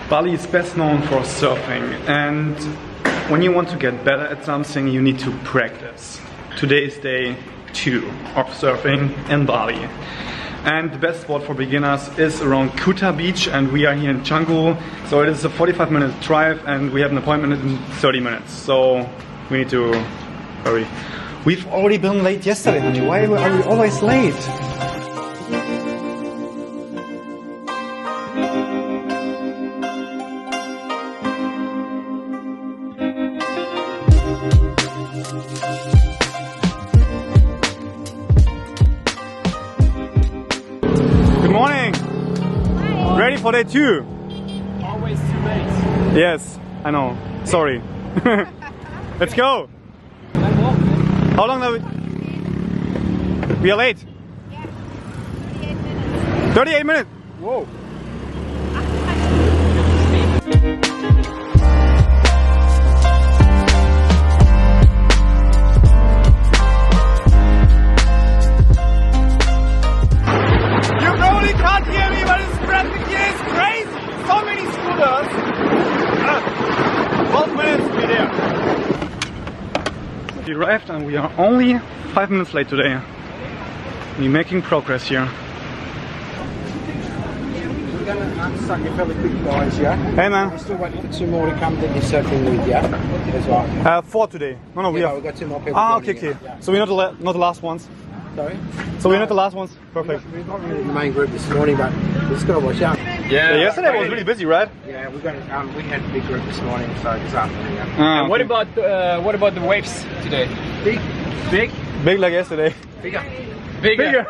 Bali is best known for surfing, and when you want to get better at something, you need to practice. Today is day 2 of surfing in Bali. And the best spot for beginners is around Kuta beach, and we are here in Canggu. So it is a 45-minute drive and we have an appointment in 30 minutes. So we need to hurry. We've already been late yesterday, honey. Why are we always late? Ready for day 2? Always too late. Yes, I know. Sorry. Let's go. How long are we? We are late. Yeah, 38 minutes. 38 minutes. Whoa. You probably can't hear me, but it's traffic here is crazy. So many scooters. 12 minutes to be there. We arrived and we are only 5 minutes late today. We're making progress here. We're going to unstuck you fairly quick, guys, yeah? Hey man. We're still waiting for 2 more to come that you're surfing with, yeah? As well. 4 today. No, we have. We've got 2 more people. Ah, okay. Yeah. So we're not the last ones. Sorry? So we're not the last ones. Perfect. We've got the main group this morning, but we've just got to watch out. Yeah, yesterday was really busy, right? Yeah, we had a big group this morning, so this afternoon. Yeah. And what about the waves today? Big? Big like yesterday. Bigger. Bigger.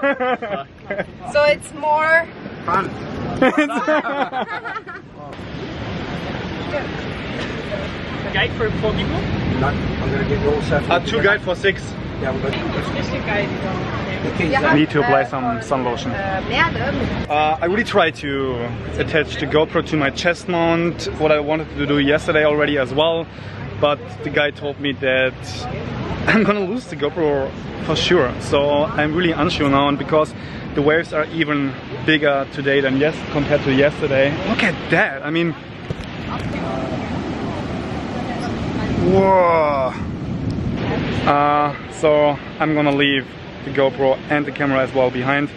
So it's more Fun. Guide for people? No, I'm going to get you all surfing. 2 guide for 6. Yeah, we've got the keys. Need to apply some sun lotion. I really tried to attach the GoPro to my chest mount, what I wanted to do yesterday already as well, but the guy told me that I'm gonna lose the GoPro for sure. So I'm really unsure now, and because the waves are even bigger today than compared to yesterday. Look at that! I mean, whoa! So I'm gonna leave the GoPro and the camera as well behind.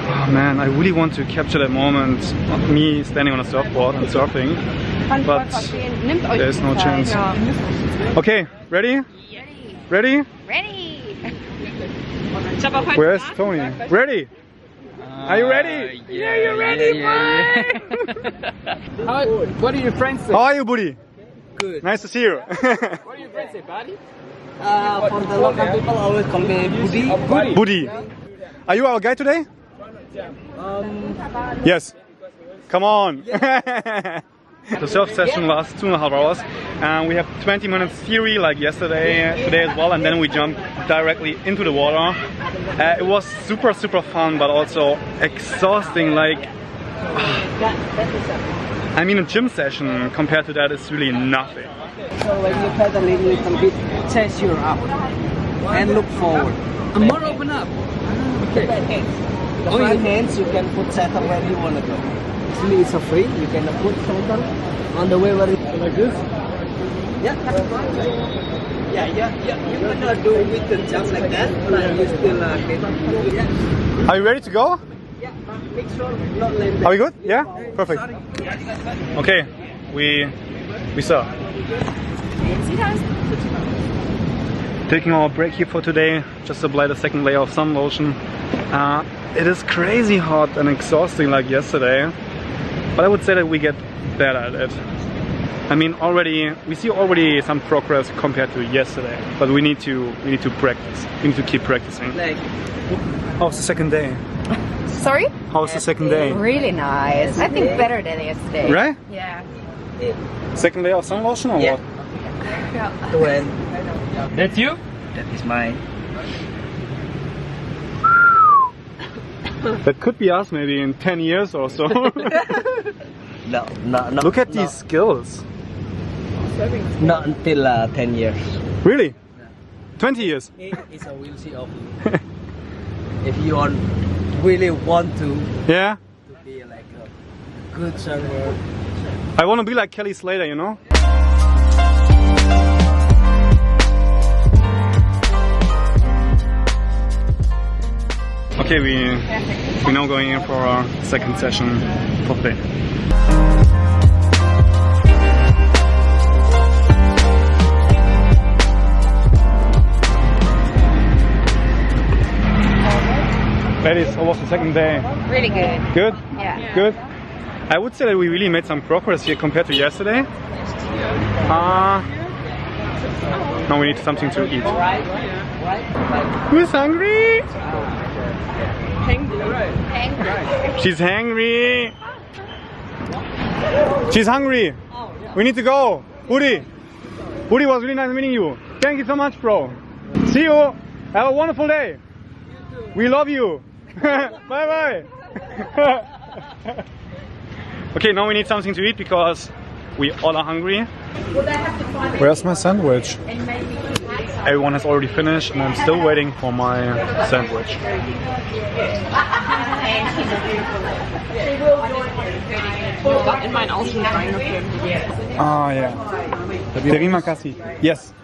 Oh man, I really want to capture that moment of me standing on a surfboard and surfing, but there's no chance. Okay, ready? Ready? Ready. Where's Tony? Ready? Are you ready? Yeah, you're ready, What are your friends say? How are you, Budi? Good. Nice to see you. What do your friends say, Buddy? For the local people, always call me Budi. Budi. Are you our guide today? Yes. Come on. The surf session lasts 2.5 hours, and we have 20 minutes theory like yesterday, today as well, and then we jump directly into the water. It was super fun, but also exhausting. Like, I mean, a gym session compared to that is really nothing. So when you pedal a little bit, chest your up and look forward. And more open up. Okay. The front hands you can put settle where you want to go. Actually it's a free, you can put settle on the way where you like this. Yeah. You cannot do with the jump like that, but you still can. Are you ready to go? Yeah, make sure not let that. Are we good? Yeah? Perfect. Okay, we saw. Taking our break here for today, just to apply the second layer of sun lotion. It is crazy hot and exhausting like yesterday, but I would say that we get better at it. I mean, we see already some progress compared to yesterday, but we need to practice. We need to keep practicing. How's the second day? Sorry? How's the second day? Really nice. I think better than yesterday. Right? Yeah. Second layer of sun lotion or what? That's you? That is mine. That could be us maybe in 10 years or so. No. Look at these skills. Not until 10 years. Really? 20 years? It's a will see of. If you really want to Yeah? be like Good server. I want to be like Kelly Slater, you know? Okay, we're now going in for our second session for today. Ladies, how was the second day? Really good. Good? Yeah. Good? I would say that we really made some progress here compared to yesterday. Now we need something to eat. Who's hungry? She's hungry. She's hungry. We need to go. Budi. Budi, was really nice meeting you. Thank you so much, bro. See you. Have a wonderful day. We love you. Bye bye. Okay, now we need something to eat because we all are hungry. Where's my sandwich? Everyone has already finished and I'm still waiting for my sandwich. Ah, yeah. Terima kasih. Yes.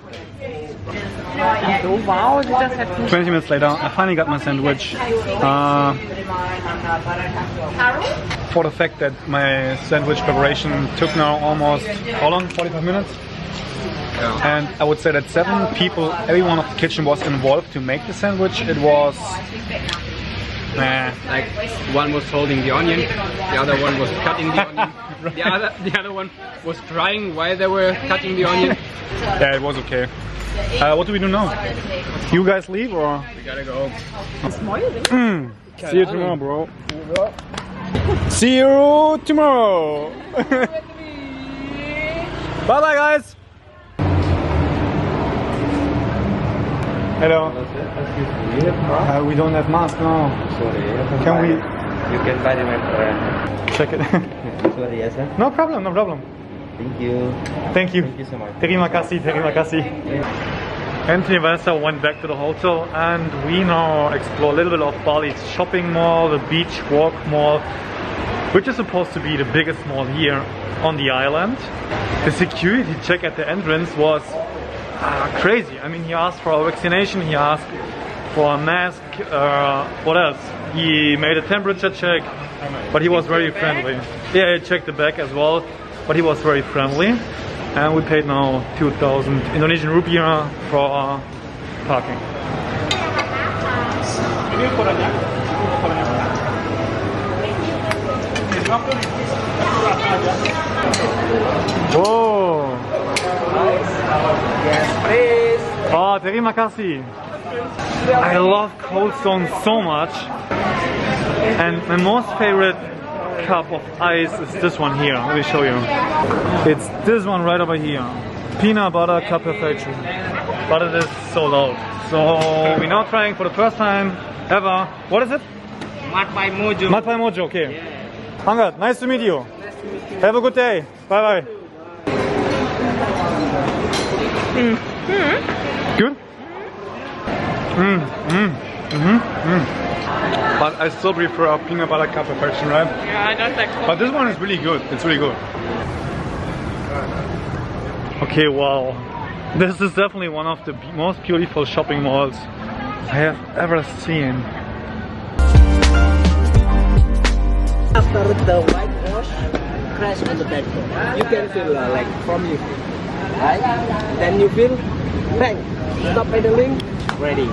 Wow, you just have 20 minutes later, I finally got my sandwich. For the fact that my sandwich preparation took now almost, how long? 45 minutes? And I would say that 7 people, everyone of the kitchen was involved to make the sandwich. It was... like one was holding the onion, the other one was cutting the onion, the other one was trying while they were cutting the onion. Yeah, it was okay. What do we do now? You guys leave or? We gotta go. See you tomorrow, bro. See you tomorrow. Bye bye, guys. Hello. We don't have masks now. Sorry. Can we? You can buy them at Check it. Sorry, yes, sir. No problem, no problem. Thank you. Thank you. Thank you so much. Terima kasih, terima kasih. Anthony and Vanessa went back to the hotel and we now explore a little bit of Bali's shopping mall, the beach walk mall, which is supposed to be the biggest mall here on the island. The security check at the entrance was crazy. I mean, he asked for a vaccination, he asked for a mask, what else? He made a temperature check, but he was very friendly. Yeah, he checked the bag as well, but he was very friendly. And we paid now 2,000 Indonesian rupiah for parking. Oh. Yes, please. Oh, terima kasih. I love Cold Stone so much. And my most favorite cup of ice is this one here. Let me show you. It's this one right over here. Peanut butter cup perfection. But it is so loud. So we're now trying for the first time ever. What is it? Mad by Mojo. Mad by Mojo, okay. Yeah. Angad, nice to meet you. Have a good day. Bye bye. Good? But I still prefer a peanut butter cup perfection, right? Yeah, I don't like coffee. But this one is really good. It's really good. Okay, wow. This is definitely one of the most beautiful shopping malls I have ever seen. After the whitewash, crash on the back door. You can feel like from you, right? Then you feel bang, stop pedaling, ready.